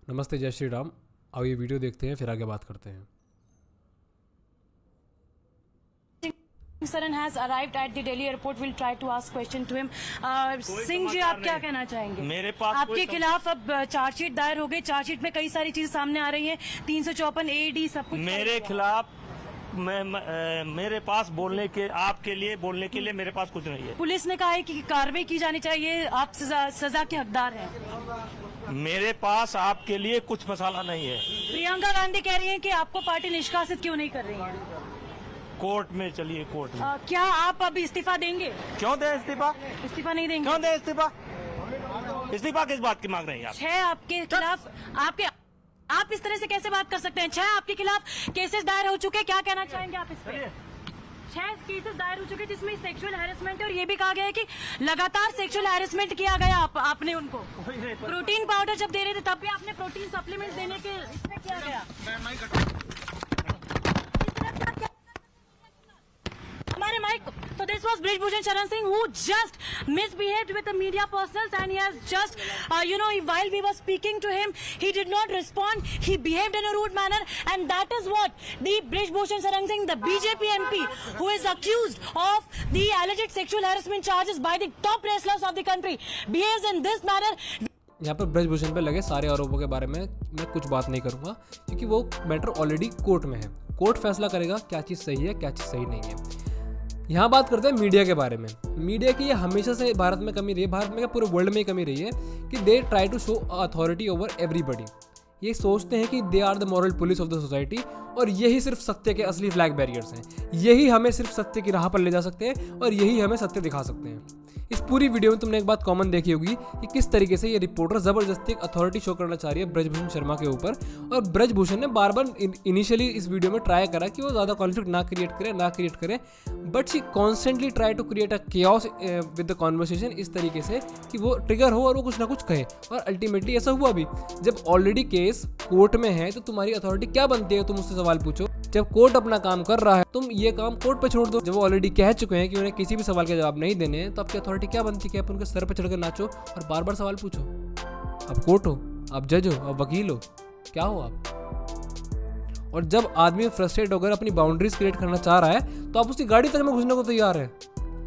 नमस्ते, जय श्री राम। आओ ये वीडियो देखते हैं, फिर आगे बात करते हैं। Saran has arrived at the Delhi airport. We'll try to ask question to him. Singh ji, आप क्या कहना चाहेंगे? मेरे पास आपके खिलाफ अब चार्जशीट दायर हो गई। चार्जशीट में कई सारी चीजें सामने आ रही हैं। 354 AD सब कुछ मेरे खिलाफ मेरे पास आपके लिए बोलने के लिए मेरे पास कुछ नहीं है। पुलिस ने कहा है कि कार्रवाई की जानी चाहिए। आप सजा के हकदार हैं। मेरे पास आपके लिए कुछ मसाला नहीं है। प्रियंका गांधी कह रही हैं कि आपको पार्टी निष्कासित क्यों नहीं कर रही है? कोर्ट में चलिए, कोर्ट में। क्या आप अब इस्तीफा देंगे? क्यों दे इस्तीफा? इस्तीफा नहीं देंगे? क्यों दे इस्तीफा? इस्तीफा किस बात की मांग रहे हैं आप? 6 आपके खिलाफ आप इस तरह से कैसे बात कर सकते हैं? 6 आपके खिलाफ केसेस दायर हो चुके हैं। क्या कहना चाहेंगे आप इस पे? 6 केसेस दायर हो चुके हैं जिसमें सेक्सुअल हैरेसमेंट है और ये भी कहा गया है कि लगातार सेक्सुअल हैरेसमेंट किया गया। आपने उनको प्रोटीन पाउडर जब दे रहे थे तब भी आपने प्रोटीन सप्लीमेंट देने के इसमें किया गया। हमारे mic. So this was Brijbhushan Sharan Singh who just misbehaved with the media persons and he has just, while we were speaking to him, he did not respond. He behaved in a rude manner and that is what the Brijbhushan Sharan Singh, the BJP MP, who is accused of the alleged sexual harassment charges by the top wrestlers of the country, behaves in this manner. यहाँ पर ब्रजभूषण पे लगे सारे आरोपों के बारे में मैं कुछ बात नहीं करूँगा क्योंकि वो मैटर ऑलरेडी कोर्ट में है। कोर्ट फैसला करेगा क्या चीज़ सही है, क्या चीज़ सही नहीं है। यहाँ बात करते हैं मीडिया के बारे में। मीडिया की ये हमेशा से भारत में कमी रही है, भारत में क्या पूरे वर्ल्ड में ही कमी रही है कि they try to show authority over everybody. ये सोचते हैं कि they are the moral police of the society और यही सिर्फ सत्य के असली फ्लैग बैरियर्स हैं। यही हमें सिर्फ सत्य की राह पर ले जा सकते हैं और यही हमें सत्य दिखा सकते हैं। इस पूरी वीडियो में तुमने एक बात कॉमन देखी होगी कि किस तरीके से ये रिपोर्टर जबरदस्ती एक अथॉरिटी शो करना चाह रही है ब्रजभूषण शर्मा के ऊपर। और ब्रजभूषण ने बार बार इनिशियली इस वीडियो में ट्राई करा कि वो ज़्यादा कॉन्फ्लिक्ट ना क्रिएट करे, but she constantly try to create a chaos with the conversation इस तरीके से कि वो ट्रिगर हो और वो कुछ ना कुछ कहे। और अल्टीमेटली ऐसा हुआ भी। जब ऑलरेडी केस कोर्ट में है तो तुम्हारी अथॉरिटी क्या बनती है? तुम उससे सवाल पूछो। जब कोर्ट अपना काम कर रहा है तुम ये काम कोर्ट पे छोड़ दो। जब वो ऑलरेडी कह चुके हैं कि उन्हें किसी भी सवाल के जवाब नहीं देने हैं तो आपकी अथॉरिटी क्या बनती है? आप उनके सर पे चढ़कर नाचो और बार बार सवाल पूछो। आप कोर्ट हो, आप जज हो, आप वकील हो, क्या हो आप? और जब आदमी फ्रस्ट्रेट होकर अपनी बाउंड्रीज क्रिएट करना चाह रहा है तो आप उसकी गाड़ी तक में घुसने को तैयार है।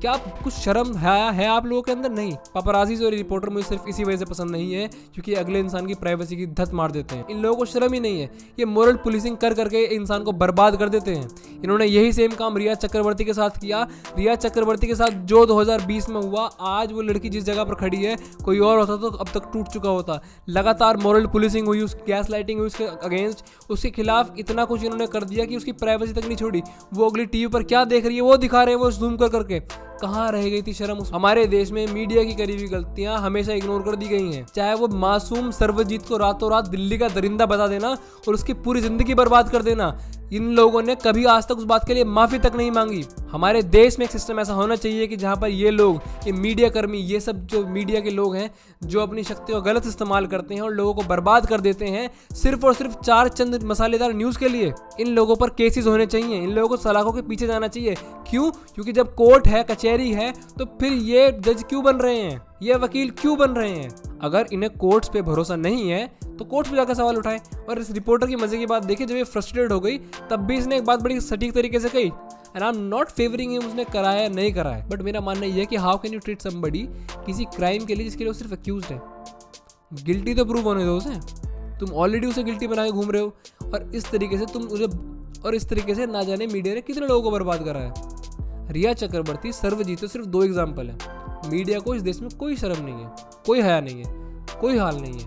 क्या कुछ शर्म है आप लोगों के अंदर? नहीं। पापराजीज और रिपोर्टर मुझे सिर्फ इसी वजह से पसंद नहीं है क्योंकि अगले इंसान की प्राइवेसी की धत मार देते हैं। इन लोगों को शर्म ही नहीं है। ये मोरल पुलिसिंग कर करके इंसान को बर्बाद कर देते हैं। इन्होंने यही सेम काम रिया चक्रवर्ती के साथ किया। रिया चक्रवर्ती के साथ जो 2020 में हुआ, आज वो लड़की जिस जगह पर खड़ी है कोई और होता तो अब तक टूट चुका होता। लगातार मोरल पुलिसिंग हुई, गैस लाइटिंग हुई उसके अगेंस्ट, उसके खिलाफ इतना कुछ इन्होंने कर दिया कि उसकी प्राइवेसी तक नहीं छोड़ी। वो अगली टीवी पर क्या देख रही है वो दिखा रहे हैं वो जूम कर करके। कहाँ रह गई थी शर्म? हमारे देश में मीडिया की करी हुई गलतियां हमेशा इग्नोर कर दी गई हैं। चाहे वो मासूम सर्वजीत को रातों रात दिल्ली का दरिंदा बता देना और उसकी पूरी जिंदगी बर्बाद कर देना, इन लोगों ने कभी आज तक उस बात के लिए माफी तक नहीं मांगी। हमारे देश में एक सिस्टम ऐसा होना चाहिए कि जहां पर ये लोग, ये मीडिया कर्मी, ये सब जो मीडिया के लोग हैं जो अपनी शक्ति का गलत इस्तेमाल करते हैं और लोगों को बर्बाद कर देते हैं सिर्फ और सिर्फ 4 चंद मसालेदार न्यूज़ के लिए, इन लोगों पर केसेस होने चाहिए। इन लोगों को सलाखों के पीछे जाना चाहिए। क्यों? क्योंकि जब कोर्ट है, कचहरी है, तो फिर ये जज क्यों बन रहे हैं? ये वकील क्यों बन रहे हैं? अगर इन्हें कोर्ट्स पे भरोसा नहीं है तो कोर्ट्स पे जाकर सवाल उठाएं। और इस रिपोर्टर की मजे की बात देखिए, जब ये फ्रस्ट्रेटेड हो गई तब भी इसने एक बात बड़ी सटीक तरीके से कही, and I am not favouring him, उसने कराया या नहीं कराया, बट मेरा मानना यह है कि how can you treat somebody किसी क्राइम के लिए जिसके लिए वो सिर्फ अक्यूज्ड है? गिल्टी तो प्रूव होने दो उसे। तुम ऑलरेडी उसे गिल्टी बना के घूम रहे हो और इस तरीके से ना जाने मीडिया ने कितने लोगों को बर्बाद करा है। रिया चक्रवर्ती, सर्वजीत तो सिर्फ 2 एग्जाम्पल है। मीडिया को इस देश में कोई शर्म नहीं है, कोई हया नहीं है, कोई हाल नहीं है।